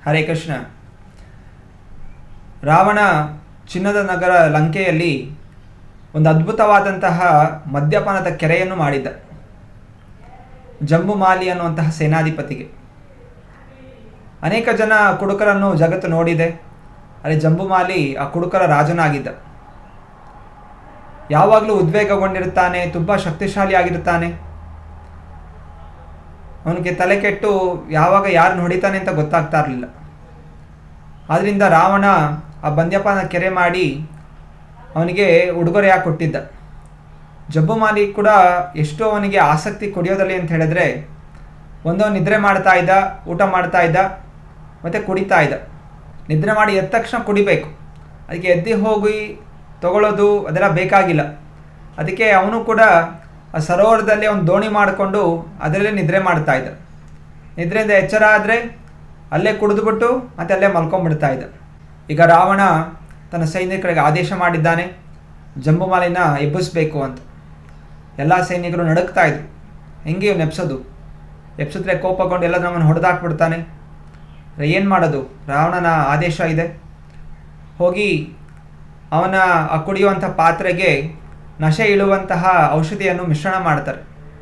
ಹರೇ ಕೃಷ್ಣ. ರಾವಣ ಚಿನ್ನದ ನಗರ ಲಂಕೆಯಲ್ಲಿ ಒಂದು ಅದ್ಭುತವಾದಂತಹ ಮದ್ಯಪಾನದ ಕೆರೆಯನ್ನು ಮಾಡಿದ್ದ. ಜಂಬುಮಾಲಿ ಅನ್ನುವಂತಹ ಸೇನಾಧಿಪತಿಗೆ ಅನೇಕ ಜನ ಕುಡುಕರನ್ನು ಜಗತ್ತು ನೋಡಿದೆ. ಅಲ್ಲಿ ಜಂಬುಮಾಲಿ ಆ ಕುಡುಕರ ರಾಜನಾಗಿದ್ದ. ಯಾವಾಗಲೂ ಉದ್ವೇಗಗೊಂಡಿರುತ್ತಾನೆ, ತುಂಬ ಶಕ್ತಿಶಾಲಿಯಾಗಿರುತ್ತಾನೆ. ಅವನಿಗೆ ತಲೆ ಕೆಟ್ಟು ಯಾವಾಗ ಯಾರನ್ನು ಹೊಡಿತಾನೆ ಅಂತ ಗೊತ್ತಾಗ್ತಾ ಇರಲಿಲ್ಲ. ಆದ್ದರಿಂದ ರಾವಣ ಆ ಮದ್ಯಪಾನ ಕೆರೆ ಮಾಡಿ ಅವನಿಗೆ ಉಡುಗೊರೆಯಾಗಿ ಕೊಟ್ಟಿದ್ದ. ಜಂಬುಮಾಲಿ ಕೂಡ ಎಷ್ಟು ಅವನಿಗೆ ಆಸಕ್ತಿ ಕುಡಿಯೋದಲ್ಲಿ ಅಂತ ಹೇಳಿದ್ರೆ, ಒಂದವನು ನಿದ್ರೆ ಮಾಡ್ತಾ ಇದ್ದ, ಊಟ ಮಾಡ್ತಾ ಇದ್ದ, ಮತ್ತು ಕುಡಿತಾ ಇದ್ದ. ನಿದ್ರೆ ಮಾಡಿ ಎದ್ದ ತಕ್ಷಣ ಕುಡಿಬೇಕು. ಅದಕ್ಕೆ ಎದ್ದು ಹೋಗಿ ತಗೊಳ್ಳೋದು ಅದೆಲ್ಲ ಬೇಕಾಗಿಲ್ಲ. ಅದಕ್ಕೆ ಅವನು ಕೂಡ ಆ ಸರೋವರದಲ್ಲಿ ಒಂದು ದೋಣಿ ಮಾಡಿಕೊಂಡು ಅದರಲ್ಲೇ ನಿದ್ರೆ ಮಾಡ್ತಾ ಇದ್ದ. ನಿದ್ರೆಯಿಂದ ಎಚ್ಚರ ಆದರೆ ಅಲ್ಲೇ ಕುಡಿದುಬಿಟ್ಟು ಮತ್ತು ಅಲ್ಲೇ ಮಲ್ಕೊಂಡ್ಬಿಡ್ತಾ ಇದ್ದ. ಈಗ ರಾವಣ ತನ್ನ ಸೈನಿಕರಿಗೆ ಆದೇಶ ಮಾಡಿದ್ದಾನೆ, ಜಂಬುಮಾಲಿನ ಎಬ್ಬಿಸ್ಬೇಕು ಅಂತ. ಎಲ್ಲ ಸೈನಿಕರು ನಡುಕ್ತಾ ಇದ್ರು. ಹೆಂಗೆ ಇವ್ನು ಎಬ್ಸಿದ್ರೆ ಕೋಪಗೊಂಡು ಎಲ್ಲ ನಮ್ಮನ್ನು ಹೊಡೆದಾಕ್ಬಿಡ್ತಾನೆ. ಏನು ಮಾಡೋದು? ರಾವಣನ ಆದೇಶ ಇದೆ. ಹೋಗಿ ಅವನ ಆ ಕುಡಿಯುವಂಥ ಪಾತ್ರೆಗೆ ನಶೆ ಇಳುವಂತಹ ಔಷಧಿಯನ್ನು ಮಿಶ್ರಣ ಮಾಡ್ತಾರೆ,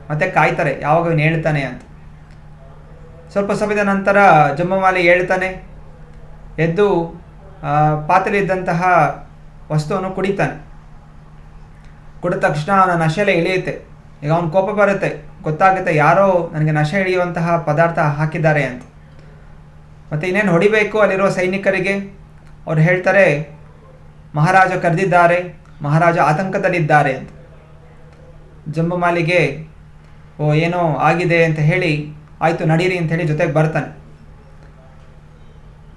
ಮತ್ತು ಕಾಯ್ತಾರೆ ಯಾವಾಗ ಇವನು ಹೇಳ್ತಾನೆ ಅಂತ. ಸ್ವಲ್ಪ ಸಮಯದ ನಂತರ ಜಂಬುಮಾಲಿ ಹೇಳ್ತಾನೆ, ಎದ್ದು ಪಾತ್ರೆಯಲ್ಲಿದ್ದಂತಹ ವಸ್ತುವನ್ನು ಕುಡಿತಾನೆ. ಕುಡಿದ ತಕ್ಷಣ ಅವನ ನಶೆಲೆ ಇಳಿಯುತ್ತೆ. ಈಗ ಅವನ ಕೋಪ ಬರುತ್ತೆ, ಗೊತ್ತಾಗುತ್ತೆ ಯಾರೋ ನನಗೆ ನಶೆ ಹಿಡಿಯುವಂತಹ ಪದಾರ್ಥ ಹಾಕಿದ್ದಾರೆ ಅಂತ. ಮತ್ತು ಇನ್ನೇನು ಹೊಡಿಬೇಕು ಅಲ್ಲಿರುವ ಸೈನಿಕರಿಗೆ. ಅವ್ರು ಹೇಳ್ತಾರೆ, ಮಹಾರಾಜ ಕರೆದಿದ್ದಾರೆ, ಮಹಾರಾಜ ಆತಂಕದಲ್ಲಿದ್ದಾರೆ ಅಂತ. ಜಂಬುಮಾಲಿಗೆ ಏನೋ ಆಗಿದೆ ಅಂತ ಹೇಳಿ, ಆಯಿತು ನಡೀರಿ ಅಂತ ಹೇಳಿ ಜೊತೆಗೆ ಬರ್ತಾನೆ.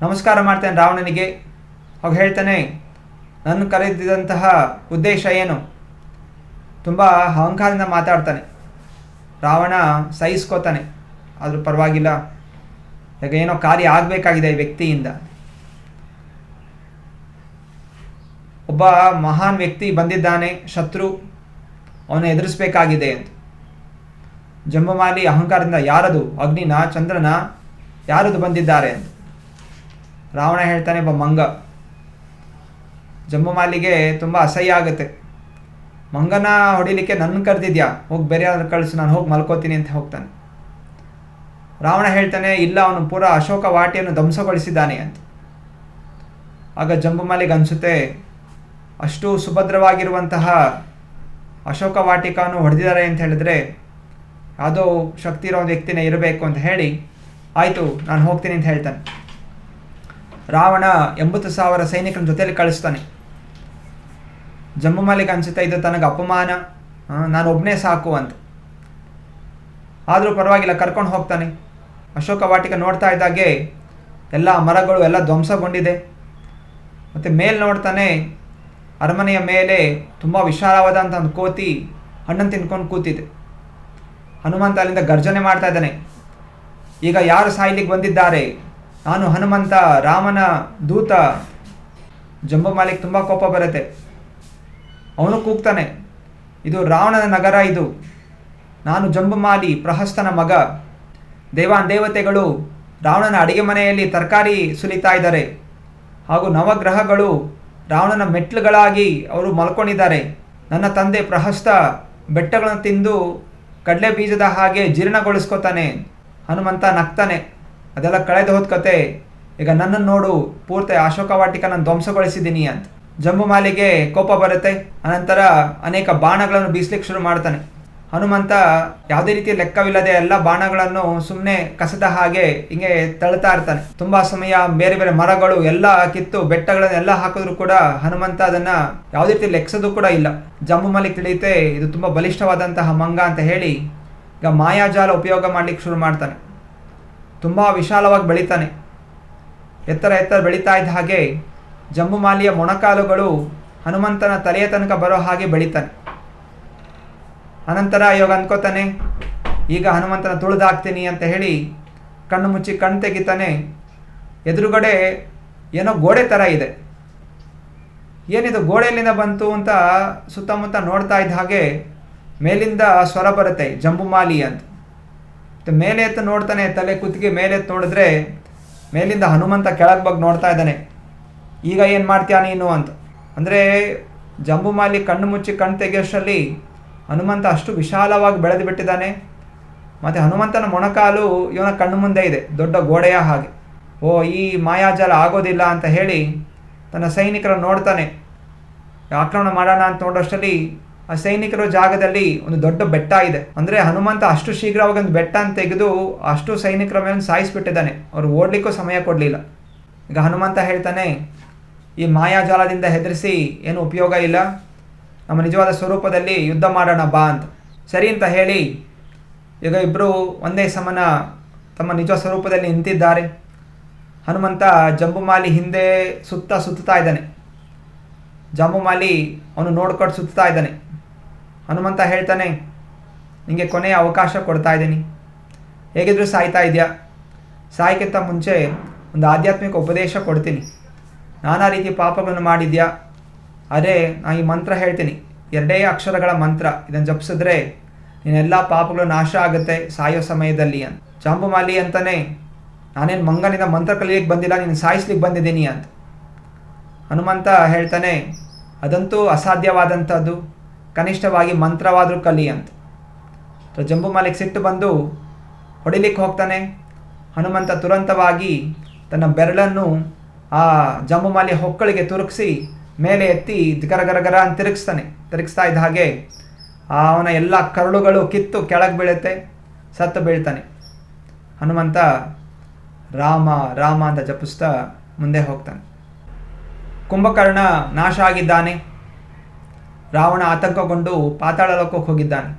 ನಮಸ್ಕಾರ ಮಾಡ್ತಾನೆ ರಾವಣನಿಗೆ. ಅವಾಗ ಹೇಳ್ತಾನೆ, ನನ್ನ ಕರೆದಿದ್ದಂತಹ ಉದ್ದೇಶ ಏನು? ತುಂಬ ಅಹಂಕಾರದಿಂದ ಮಾತಾಡ್ತಾನೆ. ರಾವಣ ಸಹಿಸ್ಕೋತಾನೆ, ಆದರೂ ಪರವಾಗಿಲ್ಲ, ಈಗ ಏನೋ ಕಾರ್ಯ ಆಗಬೇಕಾಗಿದೆ ಈ ವ್ಯಕ್ತಿಯಿಂದ. ಒಬ್ಬ ಮಹಾನ್ ವ್ಯಕ್ತಿ ಬಂದಿದ್ದಾನೆ, ಶತ್ರು, ಅವನು ಎದುರಿಸಬೇಕಾಗಿದೆ ಅಂತ. ಜಂಬುಮಾಲಿ ಅಹಂಕಾರದಿಂದ, ಯಾರದು? ಅಗ್ನಿನ, ಚಂದ್ರನ, ಯಾರದು ಬಂದಿದ್ದಾರೆ ಅಂತ. ರಾವಣ ಹೇಳ್ತಾನೆ, ಒಬ್ಬ ಮಂಗ. ಜಂಬುಮಾಲಿಗೆ ತುಂಬ ಅಸಹ್ಯ ಆಗುತ್ತೆ. ಮಂಗನ ಹೊಡಿಲಿಕ್ಕೆ ನನ್ನ ಕರೆದಿದ್ಯಾ? ಹೋಗಿ ಬೇರೆ ಯಾರು ಕಳಿಸು, ನಾನು ಹೋಗಿ ಮಲ್ಕೋತೀನಿ ಅಂತ ಹೋಗ್ತಾನೆ. ರಾವಣ ಹೇಳ್ತಾನೆ, ಇಲ್ಲ, ಅವನು ಪೂರ ಅಶೋಕ ವಾಟಿಯನ್ನು ಧ್ವಂಸಗೊಳಿಸಿದ್ದಾನೆ ಅಂತ. ಆಗ ಜಂಬುಮಾಲಿಗೆ ಅನಿಸುತ್ತೆ, ಅಷ್ಟು ಸುಭದ್ರವಾಗಿರುವಂತಹ ಅಶೋಕ ವಾಟಿಕವನ್ನು ಹೊಡೆದಿದ್ದಾರೆ ಅಂತ ಹೇಳಿದ್ರೆ ಯಾವುದೋ ಶಕ್ತಿ ಇರೋ ಒಂದು ವ್ಯಕ್ತಿನೇ ಇರಬೇಕು ಅಂತ ಹೇಳಿ, ಆಯಿತು ನಾನು ಹೋಗ್ತೀನಿ ಅಂತ ಹೇಳ್ತಾನೆ. ರಾವಣ 80,000 ಸೈನಿಕರ ಜೊತೆಯಲ್ಲಿ ಕಳಿಸ್ತಾನೆ. ಜಂಬುಮಾಲಿಗೆ ಅನಿಸುತ್ತೆ, ಇದು ತನಗೆ ಅಪಮಾನ, ನಾನು ಒಬ್ಬನೇ ಸಾಕು ಅಂತ. ಆದರೂ ಪರವಾಗಿಲ್ಲ, ಕರ್ಕೊಂಡು ಹೋಗ್ತಾನೆ. ಅಶೋಕ ವಾಟಿಕ ನೋಡ್ತಾ ಇದ್ದಾಗೆ ಎಲ್ಲ ಮರಗಳು ಎಲ್ಲ ಧ್ವಂಸಗೊಂಡಿದೆ. ಮತ್ತು ಮೇಲೆ ನೋಡ್ತಾನೆ, ಅರಮನೆಯ ಮೇಲೆ ತುಂಬ ವಿಶಾಲವಾದಂಥ ಒಂದು ಕೋತಿ ಹಣ್ಣನ್ನು ತಿನ್ಕೊಂಡು ಕೂತಿದೆ. ಹನುಮಂತ ಅಲ್ಲಿಂದ ಗರ್ಜನೆ ಮಾಡ್ತಾ ಇದ್ದಾನೆ, ಈಗ ಯಾರು ಸಾಯ್ಲಿಕ್ಕೆ ಬಂದಿದ್ದಾರೆ? ನಾನು ಹನುಮಂತ, ರಾಮನ ದೂತ. ಜಂಬುಮಾಲಿಗೆ ತುಂಬ ಕೋಪ ಬರುತ್ತೆ. ಅವನು ಕೂಗ್ತಾನೆ, ಇದು ರಾವಣನ ನಗರ, ಇದು ನಾನು ಜಂಬುಮಾಲಿ, ಪ್ರಹಸ್ತನ ಮಗ. ದೇವತೆಗಳು ರಾವಣನ ಅಡಿಗೆ ಮನೆಯಲ್ಲಿ ತರಕಾರಿ ಸುಲಿತಾ ಇದ್ದಾರೆ, ಹಾಗೂ ನವಗ್ರಹಗಳು ರಾವಣನ ಮೆಟ್ಲುಗಳಾಗಿ ಅವರು ಮಲ್ಕೊಂಡಿದ್ದಾರೆ. ನನ್ನ ತಂದೆ ಪ್ರಹಸ್ತ ಬೆಟ್ಟಗಳನ್ನು ತಿಂದು ಕಡಲೆ ಬೀಜದ ಹಾಗೆ ಜೀರ್ಣಗೊಳಿಸ್ಕೊತಾನೆ. ಹನುಮಂತ ನಗ್ತಾನೆ, ಅದೆಲ್ಲ ಕಳೆದು ಹೋದ ಕತೆ, ಈಗ ನನ್ನನ್ನು ನೋಡು, ಪೂರ್ತಿ ಅಶೋಕ ವಾಟಿಕ ನಾನು ಧ್ವಂಸಗೊಳಿಸಿದ್ದೀನಿ ಅಂತ. ಜಂಬುಮಾಲಿಗೆ ಕೋಪ ಬರುತ್ತೆ. ಅನಂತರ ಅನೇಕ ಬಾಣಗಳನ್ನು ಬೀಸಲಿಕ್ಕೆ ಶುರು ಮಾಡ್ತಾನೆ. ಹನುಮಂತ ಯಾವುದೇ ರೀತಿಯ ಲೆಕ್ಕವಿಲ್ಲದೆ ಎಲ್ಲ ಬಾಣಗಳನ್ನು ಸುಮ್ಮನೆ ಕಸದ ಹಾಗೆ ಹಿಂಗೆ ತಳ್ತಾ ಇರ್ತಾನೆ. ತುಂಬ ಸಮಯ ಬೇರೆ ಬೇರೆ ಮರಗಳು ಎಲ್ಲ ಕಿತ್ತು ಬೆಟ್ಟಗಳನ್ನೆಲ್ಲ ಹಾಕಿದ್ರು ಕೂಡ ಹನುಮಂತ ಅದನ್ನು ಯಾವುದೇ ರೀತಿ ಲೆಕ್ಸೋದು ಕೂಡ ಇಲ್ಲ. ಜಂಬುಮಾಲಿಗೆ ತಿಳಿಯುತ್ತೆ, ಇದು ತುಂಬ ಬಲಿಷ್ಠವಾದಂತಹ ಮಂಗ ಅಂತ ಹೇಳಿ ಈಗ ಮಾಯಾಜಾಲ ಉಪಯೋಗ ಮಾಡಲಿಕ್ಕೆ ಶುರು ಮಾಡ್ತಾನೆ. ತುಂಬ ವಿಶಾಲವಾಗಿ ಬೆಳೀತಾನೆ. ಎತ್ತರ ಬೆಳೀತಾ ಇದ್ದ ಹಾಗೆ ಜಂಬುಮಾಲಿಯ ಮೊಣಕಾಲುಗಳು ಹನುಮಂತನ ತಲೆಯ ತನಕ ಬರೋ ಹಾಗೆ ಬೆಳೀತಾನೆ. ಅನಂತರ ಇವಾಗ ಅಂದ್ಕೋತಾನೆ, ಈಗ ಹನುಮಂತನ ತುಳಿದಾಕ್ತೀನಿ ಅಂತ ಹೇಳಿ ಕಣ್ಣು ಮುಚ್ಚಿ ಕಣ್ಣು ತೆಗಿತಾನೆ. ಎದುರುಗಡೆ ಏನೋ ಗೋಡೆ ಥರ ಇದೆ. ಏನಿದು ಗೋಡೆಯಲ್ಲಿಂದ ಬಂತು ಅಂತ ಸುತ್ತಮುತ್ತ ನೋಡ್ತಾ ಇದ್ದ ಹಾಗೆ ಮೇಲಿಂದ ಸ್ವರ ಬರುತ್ತೆ, ಜಂಬುಮಾಲಿ ಅಂತ. ಮೇಲೆ ಎತ್ತು ನೋಡ್ತಾನೆ, ತಲೆ ಕುತ್ತಿಗೆ ಮೇಲೆ ಎತ್ತು ನೋಡಿದ್ರೆ ಮೇಲಿಂದ ಹನುಮಂತ ಕೆಳಗೆ ಬಗ್ಗೆ ನೋಡ್ತಾ ಇದ್ದಾನೆ. ಈಗ ಏನು ಮಾಡ್ತೀಯ ನೀನು ಅಂತ. ಅಂದರೆ ಜಂಬುಮಾಲಿ ಕಣ್ಣು ಮುಚ್ಚಿ ಕಣ್ಣು ತೆಗೆಯೋಷ್ಟರಲ್ಲಿ ಹನುಮಂತ ಅಷ್ಟು ವಿಶಾಲವಾಗಿ ಬೆಳೆದು ಬಿಟ್ಟಿದ್ದಾನೆ. ಮತ್ತು ಹನುಮಂತನ ಮೊಣಕಾಲು ಇವನ ಕಣ್ಣು ಮುಂದೆ ಇದೆ, ದೊಡ್ಡ ಗೋಡೆಯ ಹಾಗೆ. ಓ, ಈ ಮಾಯಾಜಾಲ ಆಗೋದಿಲ್ಲ ಅಂತ ಹೇಳಿ ತನ್ನ ಸೈನಿಕರನ್ನು ನೋಡ್ತಾನೆ. ಆಕ್ರಮಣ ಮಾಡೋಣ ಅಂತ ನೋಡೋಷ್ಟರಲ್ಲಿ ಆ ಸೈನಿಕರ ಜಾಗದಲ್ಲಿ ಒಂದು ದೊಡ್ಡ ಬೆಟ್ಟ ಇದೆ. ಅಂದರೆ ಹನುಮಂತ ಅಷ್ಟು ಶೀಘ್ರವಾಗಿ ಒಂದು ಬೆಟ್ಟನ ತೆಗೆದು ಅಷ್ಟು ಸೈನಿಕರ ಮೇಲೆ ಸಾಯಿಸಿಬಿಟ್ಟಿದ್ದಾನೆ. ಅವರು ಓಡಲಿಕ್ಕೂ ಸಮಯ ಕೊಡಲಿಲ್ಲ. ಈಗ ಹನುಮಂತ ಹೇಳ್ತಾನೆ, ಈ ಮಾಯಾಜಾಲದಿಂದ ಹೆದರಿಸಿ ಏನು ಉಪಯೋಗ ಇಲ್ಲ, ನಮ್ಮ ನಿಜವಾದ ಸ್ವರೂಪದಲ್ಲಿ ಯುದ್ಧ ಮಾಡೋಣ ಬಾ ಅಂತ. ಸರಿ ಅಂತ ಹೇಳಿ ಈಗ ಇಬ್ಬರು ಒಂದೇ ಸಮನ ತಮ್ಮ ನಿಜ ಸ್ವರೂಪದಲ್ಲಿ ನಿಂತಿದ್ದಾರೆ. ಹನುಮಂತ ಜಂಬುಮಾಲಿ ಹಿಂದೆ ಸುತ್ತಾ ಇದ್ದಾನೆ. ಜಂಬುಮಾಲಿ ಅವನು ನೋಡ್ಕೊಂಡು ಸುತ್ತಾ ಇದ್ದಾನೆ. ಹನುಮಂತ ಹೇಳ್ತಾನೆ, ನಿಮಗೆ ಕೊನೆಯ ಅವಕಾಶ ಕೊಡ್ತಾ ಇದ್ದೀನಿ, ಹೇಗಿದ್ರೂ ಸಾಯ್ತಾ ಇದೆಯಾ, ಸಾಯಕ್ಕಿಂತ ಮುಂಚೆ ಒಂದು ಆಧ್ಯಾತ್ಮಿಕ ಉಪದೇಶ ಕೊಡ್ತೀನಿ. ನಾನಾ ರೀತಿ ಪಾಪಗಳನ್ನು ಮಾಡಿದ್ಯಾ, ಅದೇ ನಾನು ಈ ಮಂತ್ರ ಹೇಳ್ತೀನಿ, 2 ಅಕ್ಷರಗಳ ಮಂತ್ರ, ಇದನ್ನು ಜಪಿಸಿದ್ರೆ ನೀನೆಲ್ಲ ಪಾಪಗಳು ನಾಶ ಆಗುತ್ತೆ ಸಾಯೋ ಸಮಯದಲ್ಲಿ ಅಂತ. ಜಾಂಬುಮಾಲಿ ಅಂತಾನೆ, ನಾನೇನು ಮಂಗನಿಂದ ಮಂತ್ರ ಕಲಿಯಕ್ಕೆ ಬಂದಿಲ್ಲ, ನೀನು ಸಾಯಿಸ್ಲಿಕ್ಕೆ ಬಂದಿದ್ದೀನಿ ಅಂತ. ಹನುಮಂತ ಹೇಳ್ತಾನೆ, ಅದಂತೂ ಅಸಾಧ್ಯವಾದಂಥದ್ದು, ಕನಿಷ್ಠವಾಗಿ ಮಂತ್ರವಾದರೂ ಕಲಿ ಅಂತ. ಜಂಬುಮಾಲಿಗೆ ಸಿಟ್ಟು ಬಂದು ಹೊಡಿಲಿಕ್ಕೆ ಹೋಗ್ತಾನೆ. ಹನುಮಂತ ತುರಂತವಾಗಿ ತನ್ನ ಬೆರಳನ್ನು ಆ ಜಂಬುಮಾಲಿಯ ಹೊಕ್ಕಳಿಗೆ ತುರುಕಿಸಿ ಮೇಲೆ ಎತ್ತಿ ಗರಗರಗರ ಅಂತ ತಿರುಗಿಸ್ತಾ ಇದ್ದ ಹಾಗೆ ಅವನ ಎಲ್ಲ ಕರುಳುಗಳು ಕಿತ್ತು ಕೆಳಗೆ ಬೀಳುತ್ತೆ, ಸತ್ತು ಬೀಳ್ತಾನೆ. ಹನುಮಂತ ರಾಮ ರಾಮ ಅಂತ ಜಪಿಸ್ತಾ ಮುಂದೆ ಹೋಗ್ತಾನೆ. ಕುಂಭಕರ್ಣ ನಾಶ ಆಗಿದ್ದಾನೆ. ರಾವಣ ಆತಂಕಗೊಂಡು ಪಾತಾಳ ಲೋಕಕ್ಕೆ ಹೋಗಿದ್ದಾನೆ.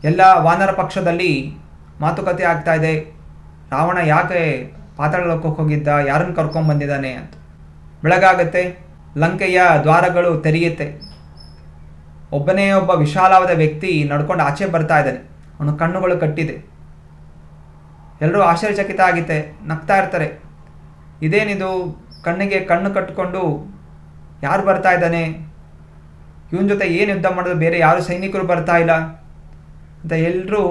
ಎಲ್ಲ ವಾನರ ಪಕ್ಷದಲ್ಲಿ ಮಾತುಕತೆ ಆಗ್ತಾ ಇದೆ, ರಾವಣ ಯಾಕೆ ಪಾತಾಳ ಲೋಕಕ್ಕೆ ಹೋಗಿದ್ದ, ಯಾರನ್ನು ಕರ್ಕೊಂಡು ಬಂದಿದ್ದಾನೆ ಅಂತ. ಬೆಳಗಾಗತ್ತೆ, ಲಂಕೆಯ ದ್ವಾರಗಳು ತೆರೆಯುತ್ತೆ. ಒಬ್ಬನೇ ಒಬ್ಬ ವಿಶಾಲವಾದ ವ್ಯಕ್ತಿ ನಡ್ಕೊಂಡು ಆಚೆ ಬರ್ತಾ ಇದ್ದಾನೆ. ಅವನ ಕಣ್ಣುಗಳು ಕಟ್ಟಿದೆ. ಎಲ್ಲರೂ ಆಶ್ಚರ್ಯಚಕಿತ ಆಗಿತ್ತೆ, ನಗ್ತಾ ಇರ್ತಾರೆ. ಇದೇನಿದು, ಕಣ್ಣಿಗೆ ಕಣ್ಣು ಕಟ್ಟಿಕೊಂಡು ಯಾರು ಬರ್ತಾ ಇದ್ದಾನೆ, ಇವನ ಜೊತೆ ಏನು ಯುದ್ಧ ಮಾಡೋದು, ಬೇರೆ ಯಾರು ಸೈನಿಕರು ಬರ್ತಾ ಇಲ್ಲ ಅಂತ ಎಲ್ಲರೂ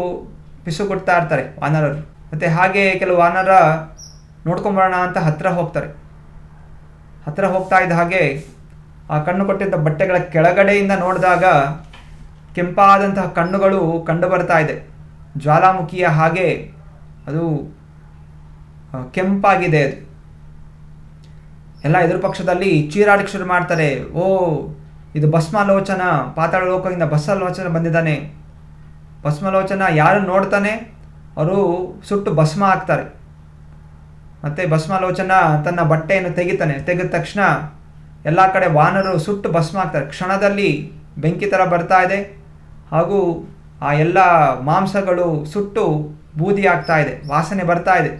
ಪಿಸುಗುಡ್ತಾ ಇರ್ತಾರೆ ವಾನರರು. ಮತ್ತು ಹಾಗೆ ಕೆಲವು ವಾನರ ನೋಡ್ಕೊಂಬರೋಣ ಅಂತ ಹತ್ತಿರ ಹೋಗ್ತಾರೆ. ಹತ್ತಿರ ಹೋಗ್ತಾ ಇದ್ದ ಹಾಗೆ ಆ ಕಣ್ಣು ಕೊಟ್ಟಿದ್ದ ಬಟ್ಟೆಗಳ ಕೆಳಗಡೆಯಿಂದ ನೋಡಿದಾಗ ಕೆಂಪಾದಂತಹ ಕಣ್ಣುಗಳು ಕಂಡು ಬರ್ತಾ ಇದೆ. ಜ್ವಾಲಾಮುಖಿಯ ಹಾಗೆ ಅದು ಕೆಂಪಾಗಿದೆ. ಅದು ಎಲ್ಲ ಎದುರು ಪಕ್ಷದಲ್ಲಿ ಚೀರಾಡಕ್ಕೆ ಶುರು ಮಾಡ್ತಾರೆ. ಓ, ಇದು ಭಸ್ಮಾಲೋಚನ, ಪಾತಾಳ ಲೋಕದಿಂದ ಭಸ್ಮಾಲೋಚನ ಬಂದಿದ್ದಾನೆ. ಭಸ್ಮಾಲೋಚನ ಯಾರು ನೋಡ್ತಾನೆ ಅವರು ಸುಟ್ಟು ಭಸ್ಮ ಆಗ್ತಾರೆ. ಮತ್ತು ಭಸ್ಮಾಲೋಚನ ತನ್ನ ಬಟ್ಟೆಯನ್ನು ತೆಗೆದ ತಕ್ಷಣ ಎಲ್ಲ ಕಡೆ ವಾನರು ಸುಟ್ಟು ಭಸ್ಮ ಆಗ್ತಾರೆ. ಕ್ಷಣದಲ್ಲಿ ಬೆಂಕಿ ಥರ ಬರ್ತಾ ಇದೆ, ಹಾಗೂ ಆ ಎಲ್ಲ ಮಾಂಸಗಳು ಸುಟ್ಟು ಬೂದಿ ಆಗ್ತಾ ಇದೆ, ವಾಸನೆ ಬರ್ತಾ ಇದೆ.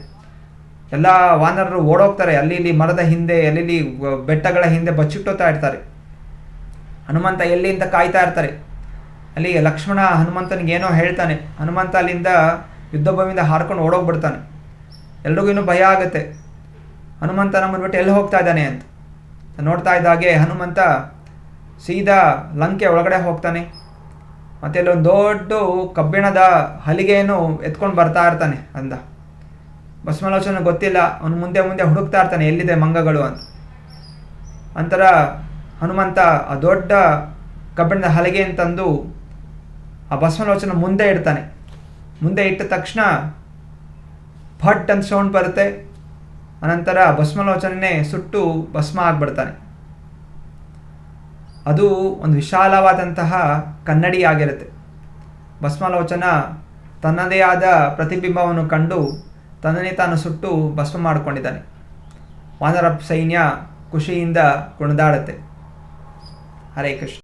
ಎಲ್ಲ ವಾನರರು ಓಡೋಗ್ತಾರೆ, ಅಲ್ಲಿ ಇಲ್ಲಿ ಮರದ ಹಿಂದೆ, ಅಲ್ಲಿ ಬೆಟ್ಟಗಳ ಹಿಂದೆ ಬಚ್ಚಿಟ್ಟೋತಾ ಇರ್ತಾರೆ. ಹನುಮಂತ ಎಲ್ಲಿ ಅಂತ ಕಾಯ್ತಾ ಇರ್ತಾರೆ. ಅಲ್ಲಿ ಲಕ್ಷ್ಮಣ ಹನುಮಂತನಿಗೆ ಏನೋ ಹೇಳ್ತಾನೆ. ಹನುಮಂತ ಅಲ್ಲಿಂದ ಯುದ್ಧ ಭೂಮಿಯಿಂದ ಹಾರ್ಕೊಂಡು ಓಡೋಗ್ಬಿಡ್ತಾನೆ. ಎಲ್ರಿಗೂ ಇನ್ನೂ ಭಯ ಆಗುತ್ತೆ, ಹನುಮಂತ ನಮ್ಮನ್ನು ಬಿಟ್ಟು ಎಲ್ಲಿ ಹೋಗ್ತಾ ಇದ್ದಾನೆ ಅಂತ. ನೋಡ್ತಾ ಇದ್ದಾಗೆ ಹನುಮಂತ ಸೀದಾ ಲಂಕೆ ಒಳಗಡೆ ಹೋಗ್ತಾನೆ. ಮತ್ತು ಅಲ್ಲೊಂದು ದೊಡ್ಡ ಕಬ್ಬಿಣದ ಹಲಿಗೆಯನ್ನು ಎತ್ಕೊಂಡು ಬರ್ತಾ ಇರ್ತಾನೆ ಅಂದ. ಭಸ್ಮಾಲೋಚನ ಗೊತ್ತಿಲ್ಲ, ಅವನು ಮುಂದೆ ಹುಡುಕ್ತಾ ಇರ್ತಾನೆ ಎಲ್ಲಿದೆ ಮಂಗಗಳು ಅಂತ. ನಂತರ ಹನುಮಂತ ಆ ದೊಡ್ಡ ಕಬ್ಬಿಣದ ಹಲಿಗೆಯನ್ನು ತಂದು ಆ ಭಸ್ಮಾಲೋಚನ ಮುಂದೆ ಇಡ್ತಾನೆ. ಮುಂದೆ ಇಟ್ಟ ತಕ್ಷಣ ಫಟ್ ಅಂತ ಸೌಂಡ್ ಬರುತ್ತೆ. ಅನಂತರ ಭಸ್ಮಾಲೋಚನೆ ಸುಟ್ಟು ಭಸ್ಮ ಆಗಿಬಿಡ್ತಾನೆ. ಅದು ಒಂದು ವಿಶಾಲವಾದಂತಹ ಕನ್ನಡಿ ಆಗಿರುತ್ತೆ. ಭಸ್ಮಾಲೋಚನ ತನ್ನದೇ ಆದ ಪ್ರತಿಬಿಂಬವನ್ನು ಕಂಡು ತನ್ನನ್ನೇ ತಾನು ಸುಟ್ಟು ಭಸ್ಮ ಮಾಡಿಕೊಂಡಿದ್ದಾನೆ. ವಾನರ ಸೈನ್ಯ ಖುಷಿಯಿಂದ ಕುಣಿದಾಡುತ್ತೆ. ಹರೇ ಕೃಷ್ಣ.